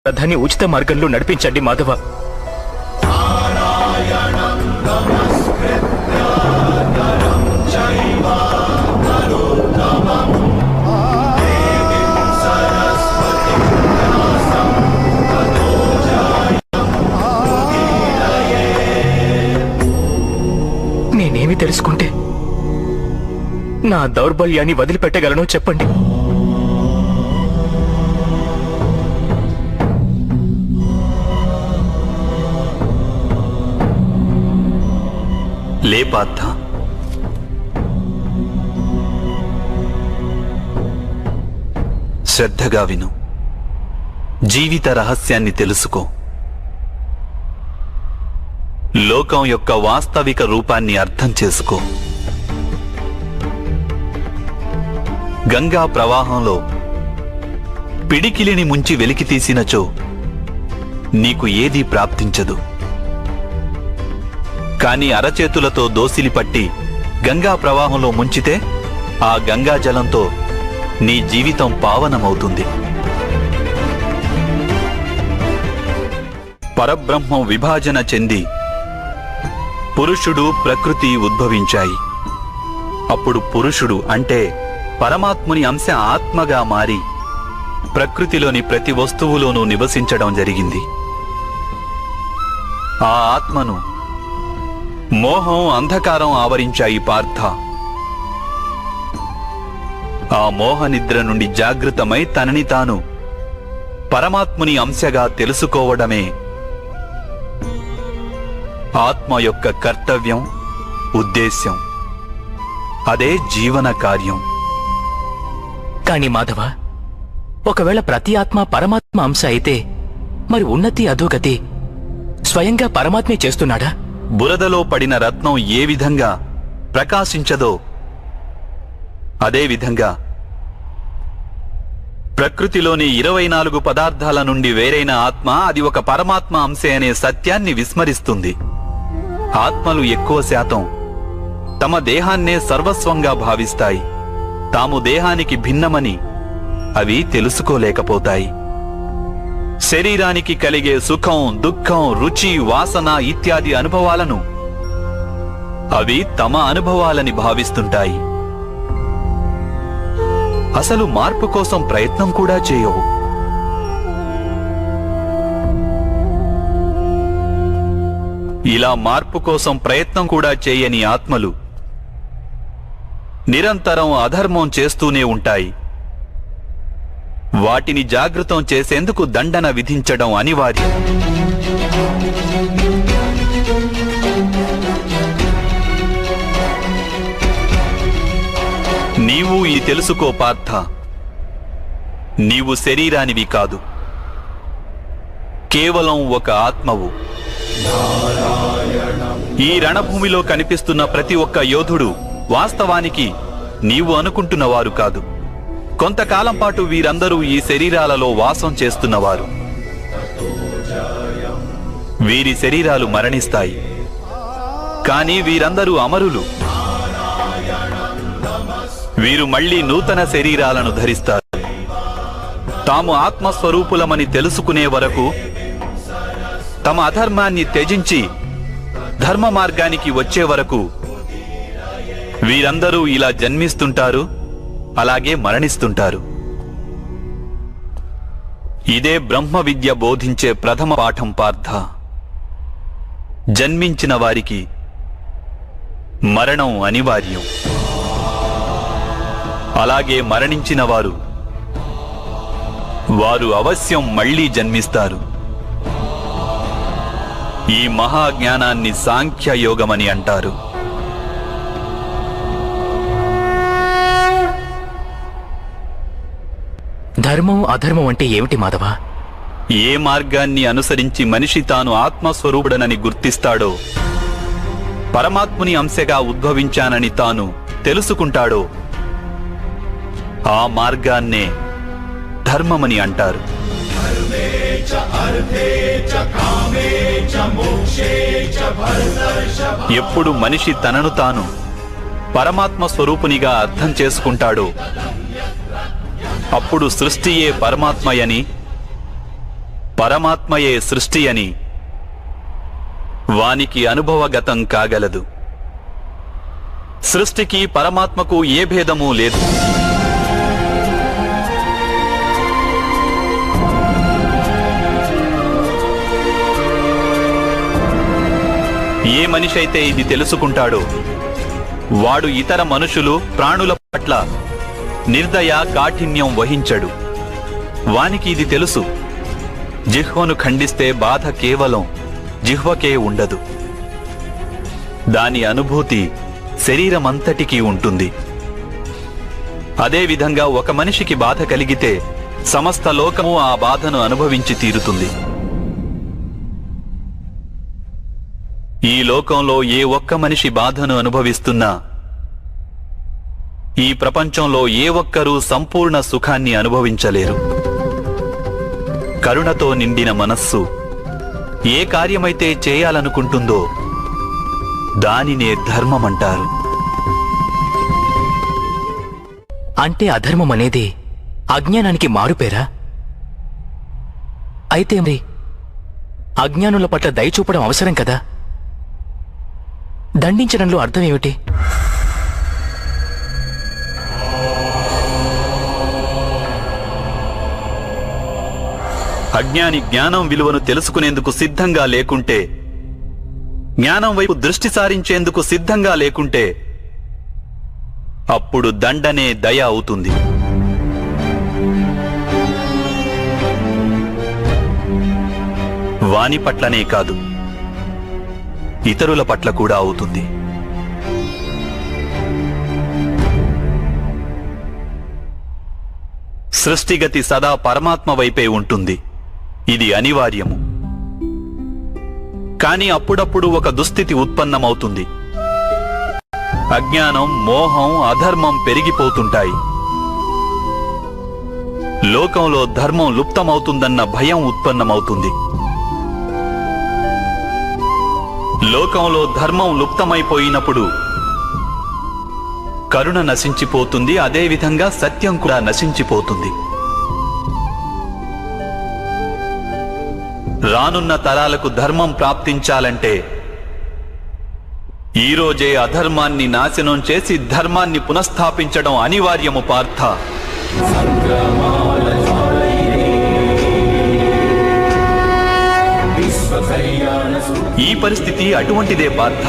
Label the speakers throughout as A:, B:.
A: రథాన్ని ఉచిత మార్గంలో నడిపించండి మాధవ. నేనేమి తెలుసుకుంటే నా దౌర్బల్యాన్ని వదిలిపెట్టగలనో చెప్పండి.
B: లే పార్థ, శ్రద్ధగా విను. జీవిత రహస్యాన్ని తెలుసుకో. లోకం యొక్క వాస్తవిక రూపాన్ని అర్థం చేసుకో. గంగా ప్రవాహంలో పిడికిలిని ముంచి వెలికి తీసినచో నీకు ఏదీ ప్రాప్తించదు. కాని అరచేతులతో దోసిలి పట్టి గంగా ప్రవాహంలో ముంచితే ఆ గంగా జలంతో నీ జీవితం పావనమవుతుంది. పరబ్రహ్మం విభాజన చెంది పురుషుడు ప్రకృతి ఉద్భవించాయి. అప్పుడు పురుషుడు అంటే పరమాత్ముని అంశ ఆత్మగా మారి ప్రకృతిలోని ప్రతి వస్తువులోనూ నివసించడం జరిగింది. ఆ ఆత్మను మోహం, అంధకారం ఆవరించాయి పార్థ. ఆ మోహ నిద్ర నుండి జాగృతమై తనని తాను పరమాత్ముని అంశగా తెలుసుకోవడమే ఆత్మ యొక్క కర్తవ్యం, ఉద్దేశ్యం. అదే జీవన కార్యం.
A: కాని మాధవ, ఒకవేళ ప్రతి ఆత్మ పరమాత్మ అంశ అయితే మరి ఉన్నతి అధోగతి స్వయంగా పరమాత్మే చేస్తున్నాడా?
B: బురదలో పడిన రత్నం ఏ విధంగా ప్రకాశించదో అదే విధంగా ప్రకృతిలోని 24 పదార్థాల నుండి వేరైన ఆత్మ అది ఒక పరమాత్మ అంశే అనే సత్యాన్ని విస్మరిస్తుంది. ఆత్మలు ఎక్కువ శాతం తమ దేహాన్నే సర్వస్వంగా భావిస్తాయి. తాము దేహానికి భిన్నమని అవి తెలుసుకోలేకపోతాయి. శరీరానికి కలిగే సుఖం, దుఃఖం, రుచి, వాసన ఇత్యాది అనుభవాలను అవి తమ అనుభవాలని భావిస్తుంటాయి. అసలు మార్పు కోసం ప్రయత్నం కూడా చేయవు. ఇలా మార్పు కోసం ప్రయత్నం కూడా చేయని ఆత్మలు నిరంతరం అధర్మం చేస్తూనే ఉంటాయి. వాటిని జాగృతం చేసేందుకు దండన విధించడం అనివార్యం. నీవు ఈ తెలుసుకో పార్థ, నీవు శరీరానివి కాదు, కేవలం ఒక ఆత్మవు. ఈ రణభూమిలో కనిపిస్తున్న ప్రతి ఒక్క యోధుడు వాస్తవానికి నీవు అనుకుంటున్నవారు కాదు. కొంతకాలం పాటు వీరందరూ ఈ శరీరాలలో వాసం చేస్తున్నవారు. వీరి శరీరాలు మరణిస్తాయి, కానీ వీరందరూ అమరులు. వీరు మళ్లీ నూతన శరీరాలను ధరిస్తారు. తాము ఆత్మస్వరూపులమని తెలుసుకునే వరకు తమ అధర్మాన్ని త్యజించి ధర్మ మార్గానికి వచ్చే వరకు వీరందరూ ఇలా జన్మిస్తుంటారు, అలాగే మరణిస్తుంటారు. ఇదే బ్రహ్మ విద్య బోధించే ప్రథమ పాఠం పార్థ. జన్మించిన వారికి మరణం అనివార్యం. అలాగే మరణించిన వారు అవశ్యం మళ్లీ జన్మిస్తారు. ఈ మహాజ్ఞానాన్ని సాంఖ్య యోగమని అంటారు.
A: ధర్మం, అధర్మం అంటే ఏమిటి మాధవ?
B: ఏ మార్గాన్ని అనుసరించి మనిషి తాను ఆత్మస్వరూపుడనని గుర్తిస్తాడో, పరమాత్ముని అంశగా ఉద్భవించానని తాను తెలుసుకుంటాడో ఆ మార్గాన్నే ధర్మమని అంటారు. ఎప్పుడు మనిషి తనను తాను పరమాత్మ స్వరూపునిగా అర్థం చేసుకుంటాడో అప్పుడు సృష్టియే పరమాత్మయని, పరమాత్మయే సృష్టి అని వానికి అనుభవగతం కాగలదు. సృష్టికి పరమాత్మకు ఏ భేదమూ లేదు. ఏ మనిషైతే ఇది తెలుసుకుంటాడో వాడు ఇతర మనుషులు ప్రాణుల పట్ల నిర్దయ కాఠిన్యం వహించడు. వానికి ఇది తెలుసు, జిహ్వను ఖండిస్తే బాధ కేవలం జిహ్వకే ఉండదు, దాని అనుభూతి శరీరమంతటికీ ఉంటుంది. అదేవిధంగా ఒక మనిషికి బాధ కలిగితే సమస్త లోకము ఆ బాధను అనుభవించి తీరుతుంది. ఈ లోకంలో ఏ ఒక్క మనిషి బాధను అనుభవిస్తున్నా ఈ ప్రపంచంలో ఏ ఒక్కరూ సంపూర్ణ సుఖాన్ని అనుభవించలేరు. కరుణతో నిండిన మనస్సు ఏ కార్యమైతే చేయాలనుకుంటుందో దానినే ధర్మమంటారు.
A: అంటే అధర్మం అనేది అజ్ఞానానికి మారుపేరా? అయితే మరి అజ్ఞానుల పట్ల దయ చూపడం అవసరం కదా? దండించడంలో అర్థం ఏమిటి?
B: అజ్ఞాని జ్ఞానం విలువను తెలుసుకునేందుకు సిద్ధంగా లేకుంటే, జ్ఞానం వైపు దృష్టి సారించేందుకు సిద్ధంగా లేకుంటే అప్పుడు దండనే దయ అవుతుంది. వాని పట్లనే కాదు, ఇతరుల పట్ల కూడా అవుతుంది. సృష్టిగతి సదా పరమాత్మ వైపే ఉంటుంది, ఇది అనివార్యము. కానీ అప్పుడప్పుడు ఒక దుస్థితి ఉత్పన్నమవుతుంది. అజ్ఞానం, మోహం, అధర్మం పెరిగిపోతుంటాయి. లోకంలో ధర్మం లుప్తమవుతుందన్న భయం ఉత్పన్నమవుతుంది. లోకంలో ధర్మం లుప్తమైపోయినప్పుడు కరుణ నశించిపోతుంది, అదేవిధంగా సత్యం కూడా నశించిపోతుంది. రానున్న తరాలకు ధర్మం ప్రాప్తించాలంటే ఈరోజే అధర్మాన్ని నాశనం చేసి ధర్మాన్ని పునఃస్థాపించడం అనివార్యము పార్థ. ఈ పరిస్థితి అటువంటిదే పార్థ.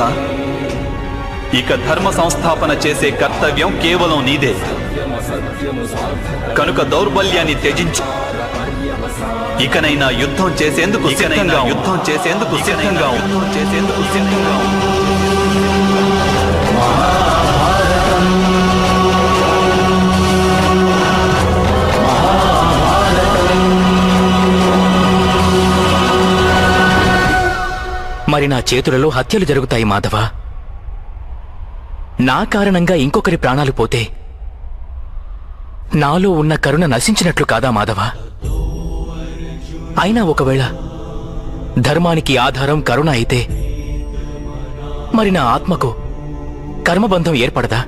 B: ఇక ధర్మ సంస్థాపన చేసే కర్తవ్యం కేవలం నీదే. కనుక దౌర్బల్యాన్ని త్యజించు. ఇకనైనా యుద్ధం చేసేందుకు సిద్ధంగా
A: మరి నా చేతులలో హత్యలు జరుగుతాయి మాధవ. నా కారణంగా ఇంకొకరి ప్రాణాలు పోతే నాలో ఉన్న కరుణ నశించినట్లు కాదా మాధవ? అయినా ఒకవేళ ధర్మానికి ఆధారం కరుణ అయితే మరి నా ఆత్మకు కర్మబంధం ఏర్పడదా?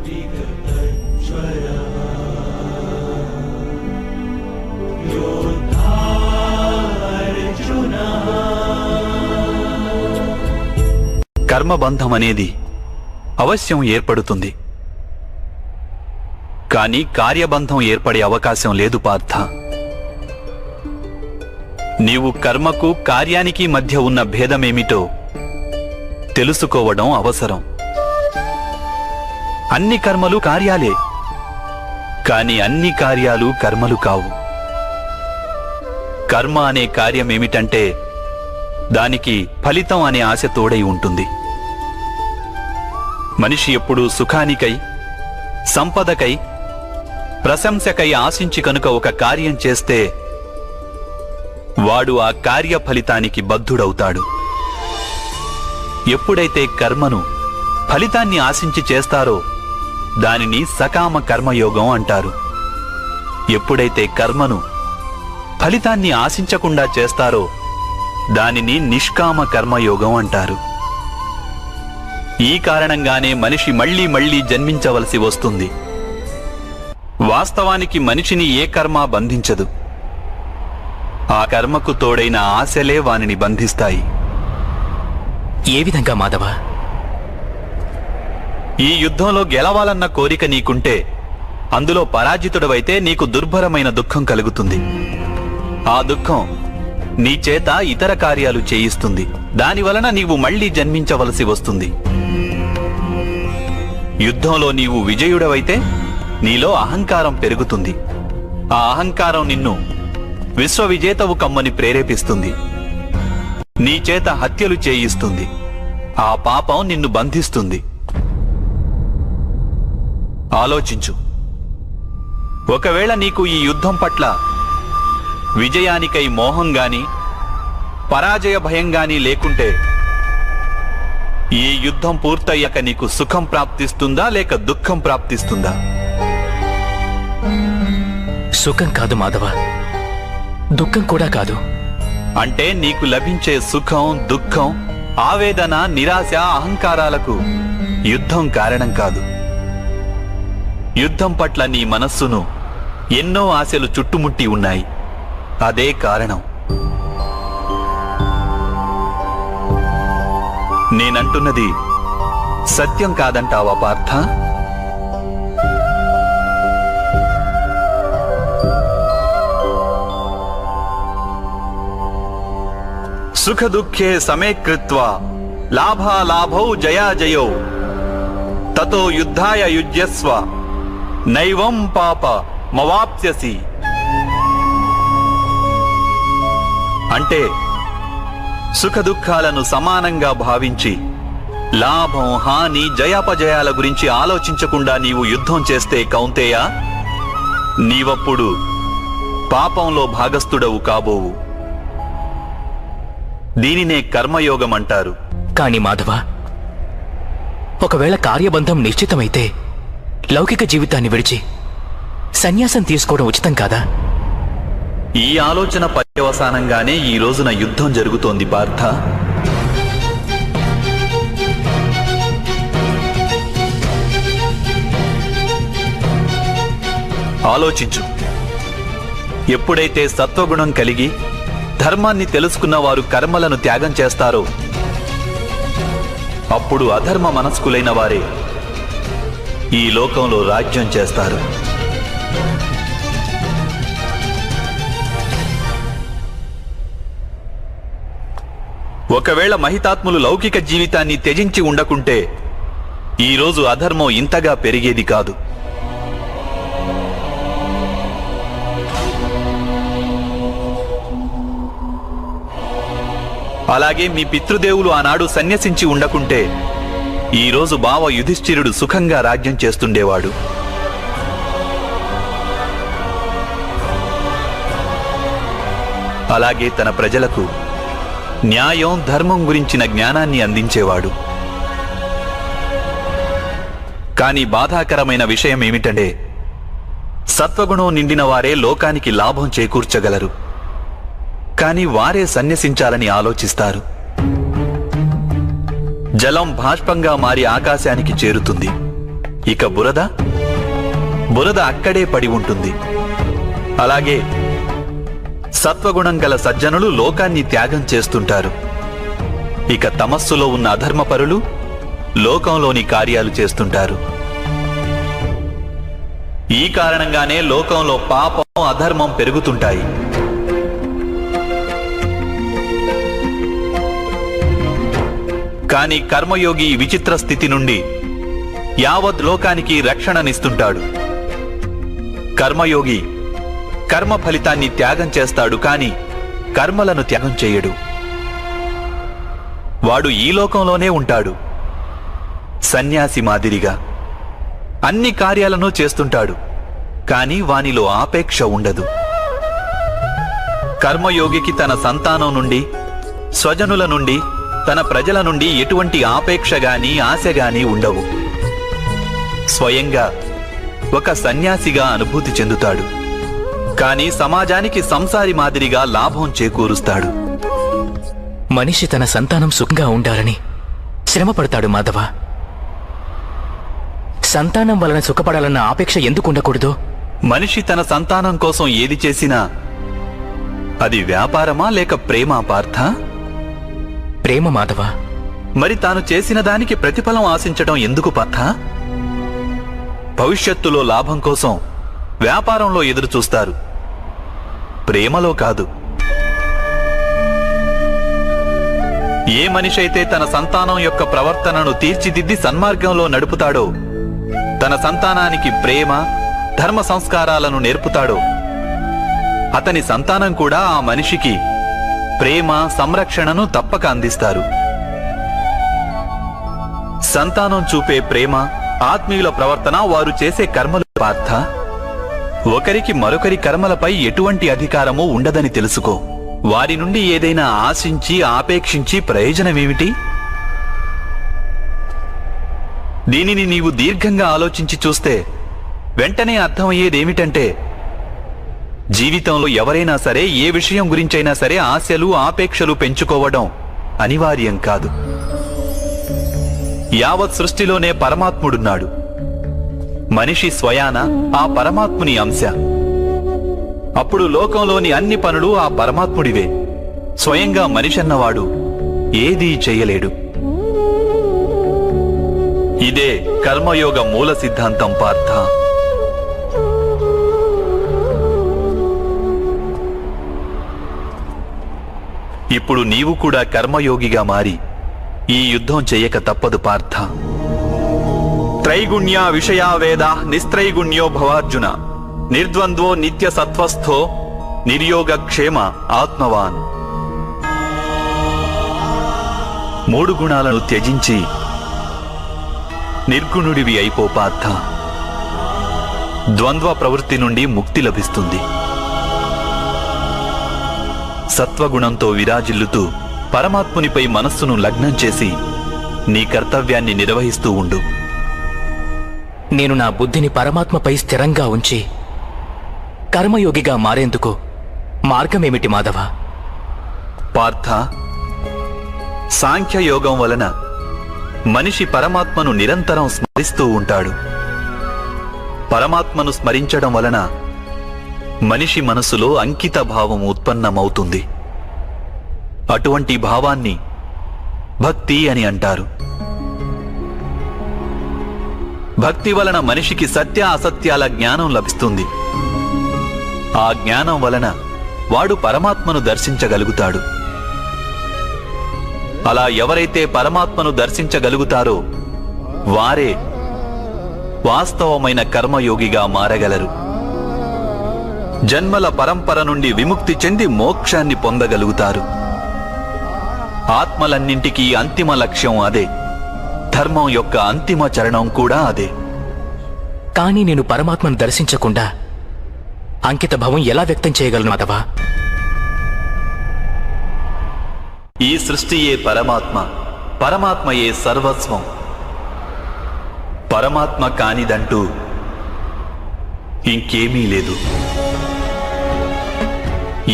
B: కర్మబంధం అనేది అవశ్యం ఏర్పడుతుంది, కానీ కార్యబంధం ఏర్పడే అవకాశం లేదు పార్థ. నీవు కర్మకు కార్యానికి మధ్య ఉన్న భేదమేమిటో తెలుసుకోవడం అవసరం. అన్ని కర్మలు కార్యాలే, కాని అన్ని కార్యాలు కర్మలు కావు. కర్మ అనే కార్యమేమిటంటే దానికి ఫలితం అనే ఆశ తోడై ఉంటుంది. మనిషి ఎప్పుడూ సుఖానికై, సంపదకై, ప్రశంసకై ఆశించి కనుక ఒక కార్యం చేస్తే వాడు ఆ కార్య ఫలితానికి బద్ధుడవుతాడు. ఎప్పుడైతే కర్మను ఫలితాన్ని ఆశించి చేస్తారో దానిని సకామ కర్మయోగం అంటారు. ఎప్పుడైతే కర్మను ఫలితాన్ని ఆశించకుండా చేస్తారో దానిని నిష్కామ కర్మయోగం అంటారు. ఈ కారణంగానే మనిషి మళ్లీ మళ్లీ జన్మించవలసి వస్తుంది. వాస్తవానికి మనిషిని ఏ కర్మ బంధించదు. ఆ కర్మకు తోడైన ఆశలే వానిని బంధిస్తాయి.
A: ఏ విధంగా మాధవ?
B: ఈ యుద్ధంలో గెలవాలన్న కోరిక నీకుంటే అందులో పరాజితుడవైతే నీకు దుర్భరమైన దుఃఖం కలుగుతుంది. ఆ దుఃఖం నీ చేత ఇతర కార్యాలు చేయిస్తుంది. దానివలన నీవు మళ్లీ జన్మించవలసి వస్తుంది. యుద్ధంలో నీవు విజయుడవైతే నీలో అహంకారం పెరుగుతుంది. ఆ అహంకారం నిన్ను విశ్వవిజేతవు కమ్మని ప్రేరేపిస్తుంది. నీ చేత హత్యలు చేయిస్తుంది. ఆ పాపం నిన్ను బంధిస్తుంది. ఆలోచించు. ఒకవేళ నీకు ఈ యుద్ధం పట్ల విజయానికై మోహం గాని పరాజయ భయం గాని లేకుంటే ఈ యుద్ధం పూర్తయ్యాక నీకు సుఖం ప్రాప్తిస్తుందా లేక దుఃఖం ప్రాప్తిస్తుందా?
A: సుఖం కాదు మాధవ, దుఃఖం కూడా కాదు.
B: అంటే నీకు లభించే సుఖం, దుఃఖం, ఆవేదన, నిరాశ, అహంకారాలకు యుద్ధం కారణం కాదు. యుద్ధం పట్ల నీ మనస్సును ఎన్నో ఆశలు చుట్టుముట్టి ఉన్నాయి. అదే కారణం. నేనంటున్నది సత్యం కాదంటావా పార్థ? సుఖ దుఃఖే సమే కృత్వా లాభాలాభౌ జయాజయౌ తతో యుద్ధాయ యుజ్యస్వ నైవం పాప మవాప్స్యసి. అంటే సుఖ దుఃఖాలను సమానంగా భావించి లాభం, హాని, జయాపజయాల గురించి ఆలోచించకుండా నీవు యుద్ధం చేస్తే కౌంతేయ, నీవప్పుడు పాపంలో భాగస్థుడవు కాబోవు. దీనినే కర్మయోగం అంటారు.
A: కాని మాధవ, ఒకవేళ కార్యబంధం నిశ్చితమైతే లౌకిక జీవితాన్ని విడిచి సన్యాసం తీసుకోవడం ఉచితం కాదా?
B: ఈ ఆలోచన పర్యవసానంగానే ఈ రోజున యుద్ధం జరుగుతోంది పార్థ. ఆలోచించు. ఎప్పుడైతే సత్వగుణం కలిగి ధర్మాన్ని తెలుసుకున్న వారు కర్మలను త్యాగం చేస్తారో అప్పుడు అధర్మ మనస్కులైన వారే ఈ లోకంలో రాజ్యం చేస్తారు. ఒకవేళ మహితాత్ములు లౌకిక జీవితాన్ని త్యజించి ఉండకుంటే ఈరోజు అధర్మం ఇంతగా పెరిగేది కాదు. అలాగే మీ పితృదేవులు ఆనాడు సన్యసించి ఉండకుంటే ఈరోజు బావ యుధిష్ఠిరుడు సుఖంగా రాజ్యం చేస్తుండేవాడు. అలాగే తన ప్రజలకు న్యాయం, ధర్మం గురించిన జ్ఞానాన్ని అందించేవాడు. కానీ బాధాకరమైన విషయం ఏమిటంటే సత్వగుణం నిండిన వారే లోకానికి లాభం చేకూర్చగలరు. కానీ వారే సన్యసించాలని ఆలోచిస్తారు. జలం బాష్పంగా మారి ఆకాశానికి చేరుతుంది. ఇక బురద అక్కడే పడి ఉంటుంది. అలాగే సత్వగుణం గల సజ్జనులు లోకాన్ని త్యాగం చేస్తుంటారు. ఇక తమస్సులో ఉన్న అధర్మపరులు లోకంలోని కార్యాలు చేస్తుంటారు. ఈ కారణంగానే లోకంలో పాపం, అధర్మం పెరుగుతుంటాయి. కానీ కర్మయోగి ఈ విచిత్ర స్థితి నుండి యావత్ లోకానికి రక్షణనిస్తుంటాడు. కర్మయోగి కర్మ ఫలితాన్ని త్యాగం చేస్తాడు, కానీ కర్మలను త్యాగం చేయడు. వాడు ఈ లోకంలోనే ఉంటాడు. సన్యాసి మాదిరిగా అన్ని కార్యాలను చేస్తుంటాడు, కానీ వానిలో ఆపేక్ష ఉండదు. కర్మయోగికి తన సంతానం నుండి, స్వజనుల నుండి, తన ప్రజల నుండి ఎటువంటి ఆపేక్ష గాని, ఆశ గాని ఉండవు. స్వయంగా ఒక సన్యాసిగా అనుభూతి చెందుతాడు. కానీ సమాజానికి సంసారి మాదిరిగా లాభం చేకూరుస్తాడు.
A: మనిషి తన సంతానం సుఖంగా ఉండాలని శ్రమపడతాడు మాధవ. సంతానం వలన సుఖపడాలన్న ఆపేక్ష ఎందుకు ఉండకూడదు?
B: మనిషి తన సంతానం కోసం ఏది చేసినా అది వ్యాపారమా లేక ప్రేమా పార్థ?
A: ప్రేమ మాధవ.
B: మరి తాను చేసిన దానికి ప్రతిఫలం ఆశించడం ఎందుకు పార్థ? భవిష్యత్తులో లాభం కోసం వ్యాపారంలో ఎదురు చూస్తారు, ప్రేమలో కాదు. ఏ మనిషి అయితే తన సంతానం యొక్క ప్రవర్తనను తీర్చిదిద్ది సన్మార్గంలో నడుపుతాడో, తన సంతానానికి ప్రేమ ధర్మ సంస్కారాలను నేర్పుతాడో, అతని సంతానం కూడా ఆ మనిషికి ప్రేమ సంరక్షణను తప్పక అందిస్తారు. సంతానం చూపే ప్రేమ, ఆత్మీయుల ప్రవర్తన, వారు చేసే కర్మలు పార్థ. ఒకరికి మరొకరి కర్మలపై ఎటువంటి అధికారమూ ఉండదని తెలుసుకో. వారి నుండి ఏదైనా ఆశించి ఆపేక్షించి ప్రయోజనమేమిటి? దీనిని నీవు దీర్ఘంగా ఆలోచించి చూస్తే వెంటనే అర్థమయ్యేదేమిటంటే, జీవితంలో ఎవరైనా సరే ఏ విషయం గురించైనా సరే ఆశలు ఆపేక్షలు పెంచుకోవడం అనివార్యం కాదు. యావత్ సృష్టిలోనే పరమాత్ముడున్నాడు. మనిషి స్వయాన ఆ పరమాత్ముని అంశ. అప్పుడు లోకంలోని అన్ని పనులు ఆ పరమాత్ముడివే. స్వయంగా మనిషి అన్నవాడు ఏదీ చెయ్యలేడు. ఇదే కర్మయోగ మూల సిద్ధాంతం పార్థ. ఇప్పుడు నీవు కూడా కర్మయోగిగా మారి ఈ యుద్ధం చెయ్యక తప్పదు పార్థ. త్రైగుణ్య విషయా వేద నిస్త్రైగుణ్యో భవార్జున, నిర్ద్వంద్వో నిత్య సత్వస్థో నిర్యోగ క్షేమ ఆత్మవాన్. 3 గుణాలను త్యజించి నిర్గుణుడివి అయిపో పార్థ. ద్వంద్వ ప్రవృత్తి నుండి ముక్తి లభిస్తుంది. సత్వగుణంతో విరాజిల్లుతూ పరమాత్మునిపై మనస్సును లగ్నం చేసి నీ కర్తవ్యాన్ని నిర్వహిస్తూ ఉండు.
A: నేను నా బుద్ధిని పరమాత్మపై స్థిరంగా ఉంచి కర్మయోగిగా మారేందుకు మార్గమేమిటి మాధవ?
B: పార్థ, సాంఖ్యయోగం వలన మనిషి పరమాత్మను నిరంతరం స్మరిస్తూ ఉంటాడు. పరమాత్మను స్మరించడం వలన మనిషి మనసులో అంకిత భావం ఉత్పన్నమవుతుంది. అటువంటి భావాన్ని భక్తి అని అంటారు. భక్తి వలన మనిషికి సత్య అసత్యాల జ్ఞానం లభిస్తుంది. ఆ జ్ఞానం వలన వాడు పరమాత్మను దర్శించగలుగుతాడు. అలా ఎవరైతే పరమాత్మను దర్శించగలుగుతారో వారే వాస్తవమైన కర్మయోగిగా మారగలరు. జన్మల పరంపర నుండి విముక్తి చెంది మోక్షాన్ని పొందగలుగుతారు. ఆత్మలన్నింటికీ అంతిమ లక్ష్యం అదే. ధర్మం యొక్క అంతిమ చరణం కూడా అదే.
A: కానీ నేను పరమాత్మను దర్శించకుండా అంకిత భావం ఎలా వ్యక్తం చేయగలను మాధవ?
B: ఈ సృష్టియే పరమాత్మ, పరమాత్మయే సర్వస్వం. పరమాత్మ కానిదంటూ ఇంకేమీ లేదు.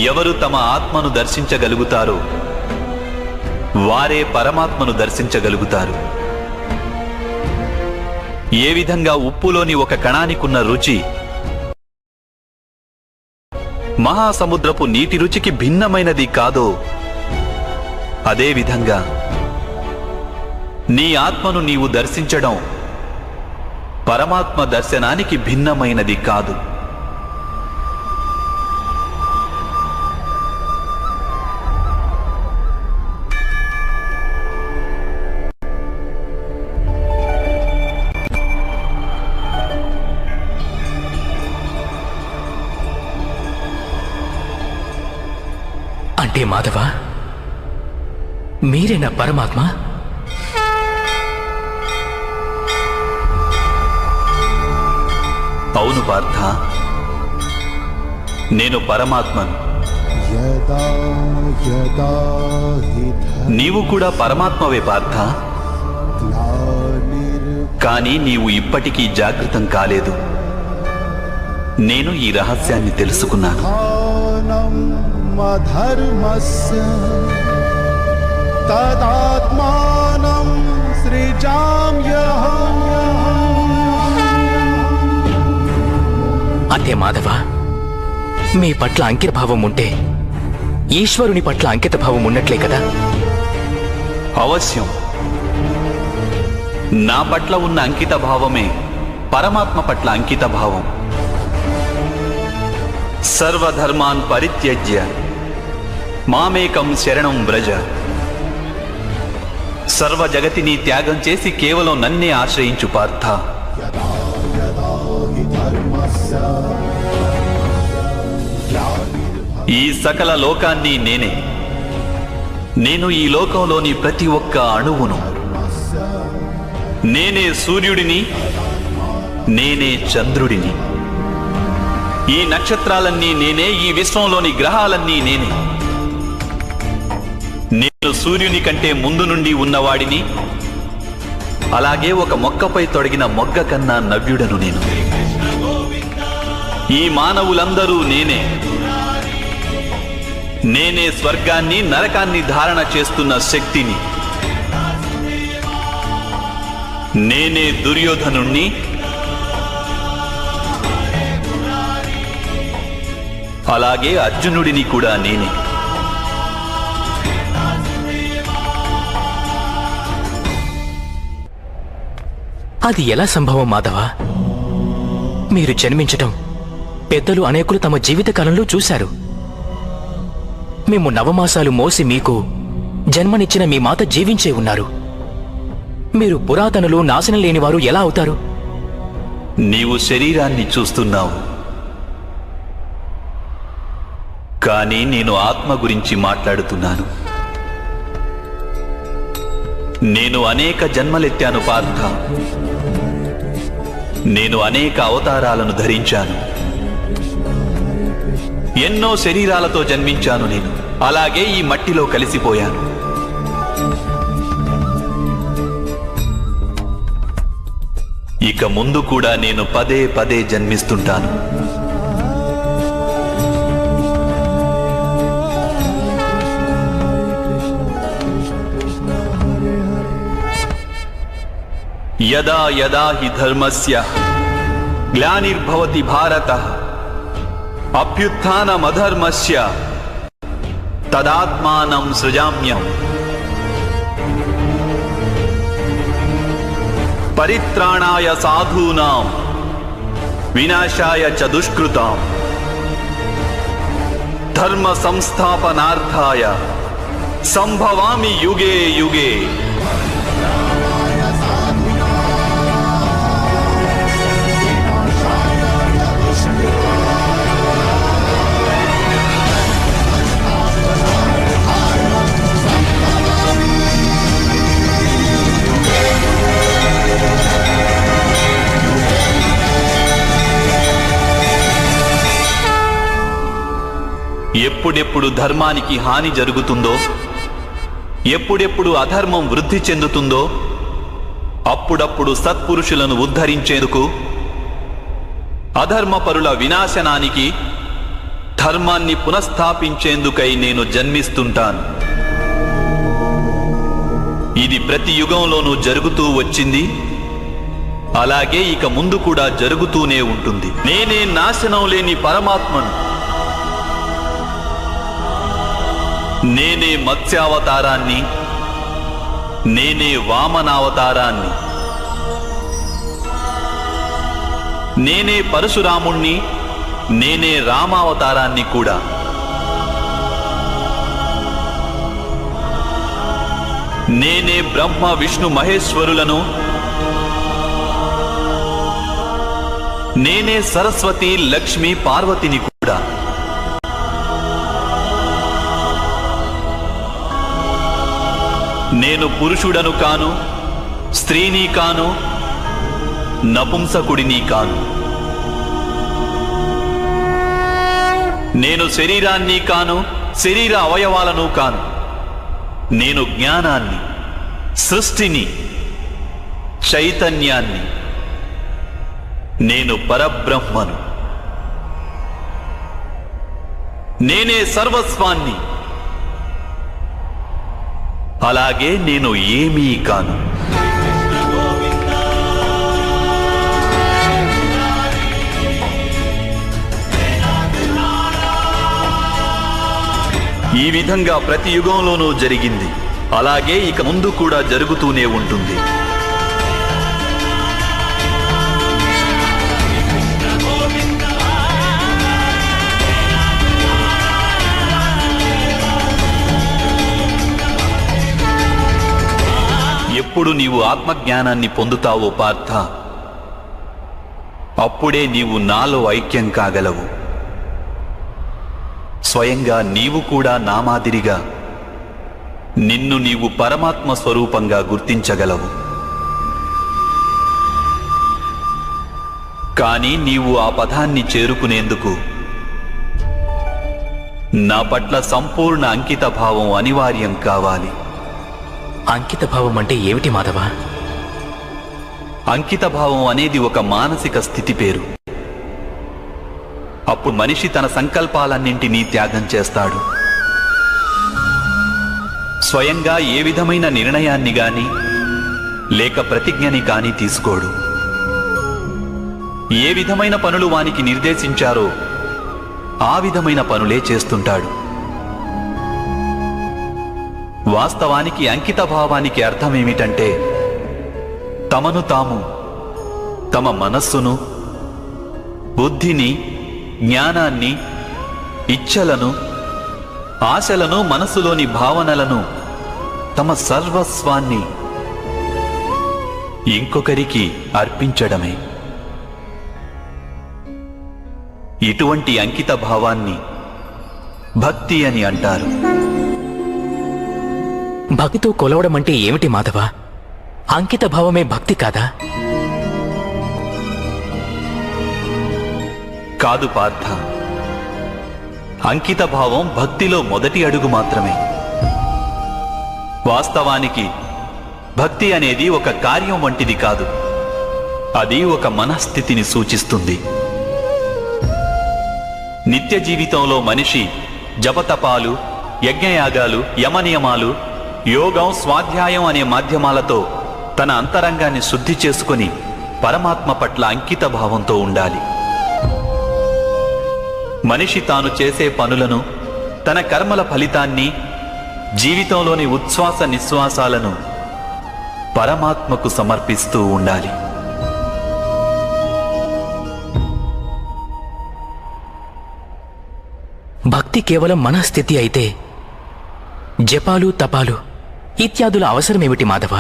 B: ఎవరు తమ ఆత్మను దర్శించగలుగుతారో వారే పరమాత్మను దర్శించగలుగుతారు. ఏ విధంగా ఉప్పులోని ఒక కణానికున్న రుచి మహాసముద్రపు నీటి రుచికి భిన్నమైనది కాదో, అదేవిధంగా నీ ఆత్మను నీవు దర్శించడం పరమాత్మ దర్శనానికి భిన్నమైనది కాదు.
A: అంటే మాధవ, మీరేనా పరమాత్మ?
B: అవును పార్థ, నేను పరమాత్మను. నీవు కూడా పరమాత్మవే పార్థ. కానీ నీవు ఇప్పటికీ జాగృతం కాలేదు. నేను ఈ రహస్యాన్ని తెలుసుకున్నాను.
C: ధర్మస్య తదాత్మానం సృజామ్యహం.
A: అంటే మాధవ, మీ పట్ల అంకితభావం ఉంటే ఈశ్వరుని పట్ల అంకిత భావం ఉన్నట్లే కదా?
B: అవశ్యం. నా పట్ల ఉన్న అంకిత భావమే పరమాత్మ పట్ల అంకిత భావం. సర్వధర్మాన్ పరిత్యజ్య మామేకం శరణం వ్రజ. సర్వ జగతిని త్యాగం చేసి కేవలం నన్నే ఆశ్రయించు పార్థ. ఈ సకల లోకాన్ని నేనే. నేను ఈ లోకంలోని ప్రతి ఒక్క అణువును. నేనే సూర్యుడిని, నేనే చంద్రుడిని. ఈ నక్షత్రాలన్నీ నేనే, ఈ విశ్వంలోని గ్రహాలన్నీ నేనే. నేను సూర్యుని కంటే ముందు నుండి ఉన్నవాడిని. అలాగే ఒక మొక్కపై తొడిగిన మొగ్గ కన్నా నవ్యుడను నేను. ఈ మానవులందరూ నేనే. నేనే స్వర్గాన్ని నరకాన్ని ధారణ చేస్తున్న శక్తిని. నేనే దుర్యోధనుణ్ణి. అలాగే అర్జునుడిని కూడా నేనే.
A: అది ఎలా సంభవం మాధవ? మీరు జన్మించటం పెద్దలు అనేకులు తమ జీవితకాలంలో చూశారు. మేము నవమాసాలు మోసి మీకు జన్మనిచ్చిన మీ మాత జీవించే ఉన్నారు. మీరు పురాతనులు, నాశనం లేనివారు ఎలా అవుతారు?
B: నీవు శరీరాన్ని చూస్తున్నావు, కానీ నేను ఆత్మ గురించి మాట్లాడుతున్నాను. నేను అనేక జన్మలెత్తాను పార్థ. నేను అనేక అవతారాలను ధరించాను. ఎన్నో శరీరాలతో జన్మించాను నేను. అలాగే ఈ మట్టిలో కలిసిపోయాను. ఇక ముందు కూడా నేను పదే పదే జన్మిస్తుంటాను. యదా యదా హి ధర్మస్య గ్లానిర్భవతి భారతః అభ్యుత్థానమధర్మస్య తదాత్మానం సృజామ్యం. పరిత్రాణాయ సాధూనాం వినాశాయ చ దుష్కృతాం ధర్మ సంస్థాపనార్థాయ సంభవామి యుగే యుగే. ఎప్పుడెప్పుడు ధర్మానికి హాని జరుగుతుందో, ఎప్పుడెప్పుడు అధర్మం వృద్ధి చెందుతుందో, అప్పుడప్పుడు సత్పురుషులను ఉద్ధరించేందుకు, అధర్మపరుల వినాశనానికి, ధర్మాన్ని పునఃస్థాపించేందుకై నేను జన్మిస్తుంటాను. ఇది ప్రతి యుగంలోనూ జరుగుతూ వచ్చింది. అలాగే ఇక ముందు కూడా జరుగుతూనే ఉంటుంది. నేనే నాశనం లేని పరమాత్మను. నేనే మత్స్యావతారాన్ని, నేనే వామనావతారాన్ని, నేనే పరశురాముణ్ణి, నేనే రామావతారాన్ని కూడా. నేనే బ్రహ్మ విష్ణు మహేశ్వరులను, నేనే సరస్వతి లక్ష్మి పార్వతిని కూడా. నేను పురుషుడను కాను, స్త్రీని కాను, నపుంసకుడిని కాను. నేను శరీరాన్ని కాను, శరీర అవయవాలను కాను. నేను జ్ఞానాన్ని, సృష్టిని, చైతన్యాన్ని. నేను పరబ్రహ్మను. నేనే సర్వస్వాన్ని. అలాగే నేను ఏమీ కాను. ఈ విధంగా ప్రతి యుగంలోనూ జరిగింది. అలాగే ఇక ముందు కూడా జరుగుతూనే ఉంటుంది. ఎప్పుడు నీవు ఆత్మజ్ఞానాన్ని పొందుతావో పార్థ, అప్పుడే నీవు నాలో ఐక్యం కాగలవు. స్వయంగా నీవు కూడా నా మాదిరిగా నిన్ను నీవు పరమాత్మ స్వరూపంగా గుర్తించగలవు. కానీ నీవు ఆ పదాన్ని చేరుకునేందుకు నా పట్ల సంపూర్ణ అంకిత భావం అనివార్యం కావాలి.
A: అంకిత భావం అంటే ఏమిటి మాధవ?
B: అంకిత భావం అనేది ఒక మానసిక స్థితి పేరు. అప్పుడు మనిషి తన సంకల్పాలన్నింటినీ త్యాగం చేస్తాడు. స్వయంగా ఏ విధమైన నిర్ణయాన్ని గాని లేక ప్రతిజ్ఞని కాని తీసుకోడు. ఏ విధమైన పనులు వానికి నిర్దేశించారో ఆ విధమైన పనులే చేస్తుంటాడు. వాస్తవానికి అంకిత భావానికి అర్థమేమిటంటే, తమను తాము, తమ మనస్సును, బుద్ధిని, జ్ఞానాన్ని, ఇచ్ఛలను, ఆశలను, మనసులోని భావనలను, తమ సర్వస్వాన్ని ఇంకొకరికి అర్పించడమే. ఇటువంటి అంకిత భావాన్ని భక్తి అని అంటారు.
A: భక్తితో కొలవడం అంటే ఏమిటి మాధవ? అంకిత భావమే భక్తి కాదా?
B: కాదు పార్థ, అంకిత భావం భక్తిలో మొదటి అడుగు మాత్రమే. వాస్తవానికి భక్తి అనేది ఒక కార్యం వంటిది కాదు. అది ఒక మనస్థితిని సూచిస్తుంది. నిత్య జీవితంలో మనిషి జపతపాలు, యజ్ఞయాగాలు, యమనియమాలు, యోగం, స్వాధ్యాయం అనే మాధ్యమాలతో తన అంతరంగాన్ని శుద్ధి చేసుకుని పరమాత్మ పట్ల అంకిత భావంతో ఉండాలి. మనిషి తాను చేసే పనులను, తన కర్మల ఫలితాన్ని, జీవితంలోని ఉచ్ఛ్వాస నిశ్వాసాలను పరమాత్మకు సమర్పిస్తూ ఉండాలి.
A: భక్తి కేవలం మనస్థితి అయితే జపాలు, తపాలు ఇత్యాదుల అవసరమేమిటి మాధవ?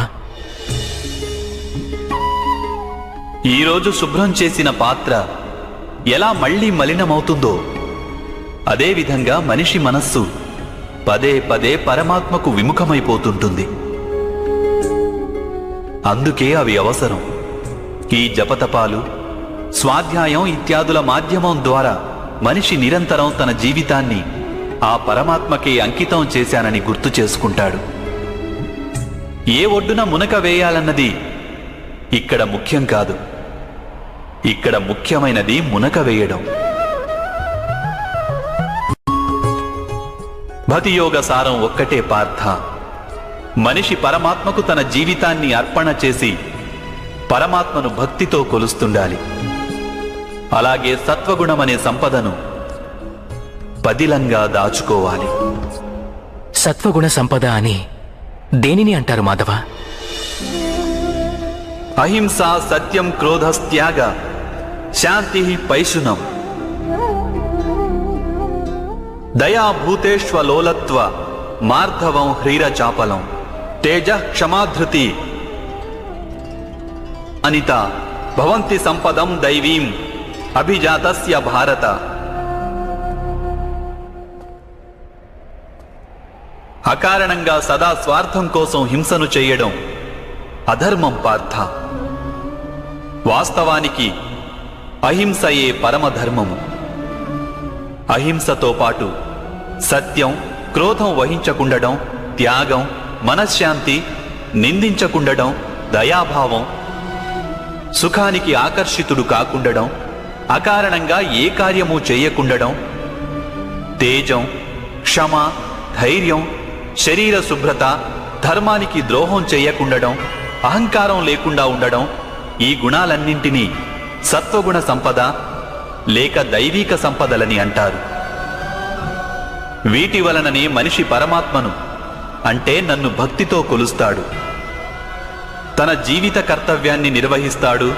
B: ఈరోజు శుభ్రం చేసిన పాత్ర ఎలా మళ్లీ మలినమవుతుందో అదేవిధంగా మనిషి మనస్సు పదే పదే పరమాత్మకు విముఖమైపోతుంటుంది. అందుకే అవి అవసరం. ఈ జపతపాలు, స్వాధ్యాయం ఇత్యాదుల మాధ్యమం ద్వారా మనిషి నిరంతరం తన జీవితాన్ని ఆ పరమాత్మకే అంకితం చేశానని గుర్తు చేసుకుంటాడు. ఏ ఒడ్డున మునక వేయాలన్నది ఇక్కడ ముఖ్యం కాదు. ఇక్కడ ముఖ్యమైనది మునక వేయడం. భక్తియోగ సారం ఒక్కటే పార్థ. మనిషి పరమాత్మకు తన జీవితాన్ని అర్పణ చేసి పరమాత్మను భక్తితో కొలుస్తుండాలి. అలాగే సత్వగుణమనే సంపదను పదిలంగా దాచుకోవాలి.
A: సత్వగుణ సంపద అని దేనిని అంటారు మాధవ?
B: అహింస, సత్యం, క్రోధస్త్యాగ, శాంతి, పైశునం, దయా, భూతేష్వలోలత్వ, మార్ధవం, హ్రీరచాపలం, తేజ, క్షమాధృతి, అనిత భవంతి సంపదం దైవీం అభిజాతస్య భారత. అకారణంగా సదా స్వార్థం కోసం హింసను చేయడం అధర్మం పార్థ. వాస్తవానికి అహింసయే పరమధర్మము. అహింసతో పాటు సత్యం, క్రోధం వహించకుండడం, త్యాగం, మనశ్శాంతి, నిందించకుండడం, దయాభావం, సుఖానికి ఆకర్షితుడు కాకుండడం, అకారణంగా ఏ కార్యము చేయకుండడం, తేజం, క్షమ, ధైర్యం, శరీర శుభ్రత, ధర్మానికి ద్రోహం చేయకుండడం, అహంకారం లేకుండా ఉండడం, ఈ గుణాలన్నింటినీ సత్వగుణ సంపద లేక దైవీక సంపదలని అంటారు. వీటి వలననే మనిషి పరమాత్మను అంటే నన్ను భక్తితో కొలుస్తాడు, తన జీవిత కర్తవ్యాన్ని నిర్వహిస్తాడు,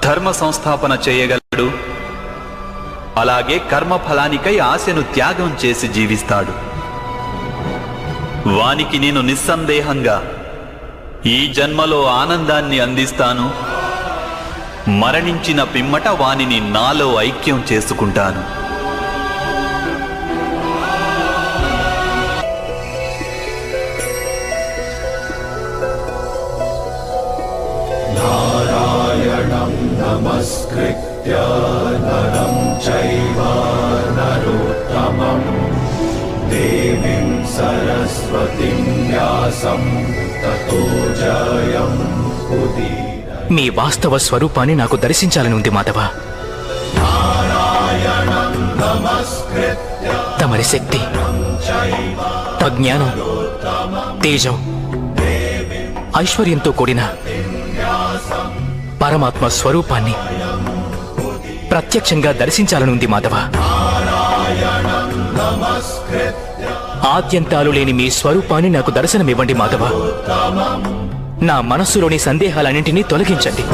B: ధర్మ సంస్థాపన చేయగలడు, అలాగే కర్మఫలానికై ఆశను త్యాగం చేసి జీవిస్తాడు. వానికి నేను నిస్సందేహంగా ఈ జన్మలో ఆనందాన్ని అందిస్తాను, మరణించిన పిమ్మట వానిని నాలో ఐక్యం చేసుకుంటాను.
C: నారాయణం నమస్కృత్య నరం చైవ నరోత్తమం దేవీం సరస్వతిం వ్యాసం తతో జయం ఉదీరయేత్.
A: మీ వాస్తవ స్వరూపాన్ని నాకు దర్శించాలని ఉంది మాధవ. తమరి శక్తి, ప్రజ్ఞానం, తేజం, ఐశ్వర్యంతో కూడిన పరమాత్మ స్వరూపాన్ని ప్రత్యక్షంగా దర్శించాలని ఉంది మాధవ. ఆద్యంతాలు లేని మీ స్వరూపాన్ని నాకు దర్శనమివ్వండి మాధవ. నా మనస్సులోని సందేహాలన్నింటినీ తొలగించండి.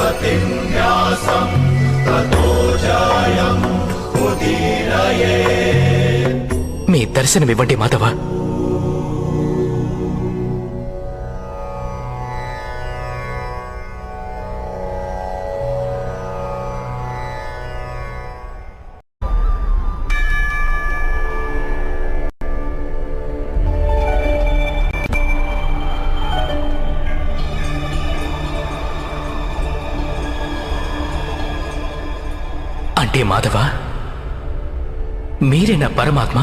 A: మీ దర్శనమివ్వండి మాధవ. అంటే మాధవ, మీరే నా పరమాత్మ?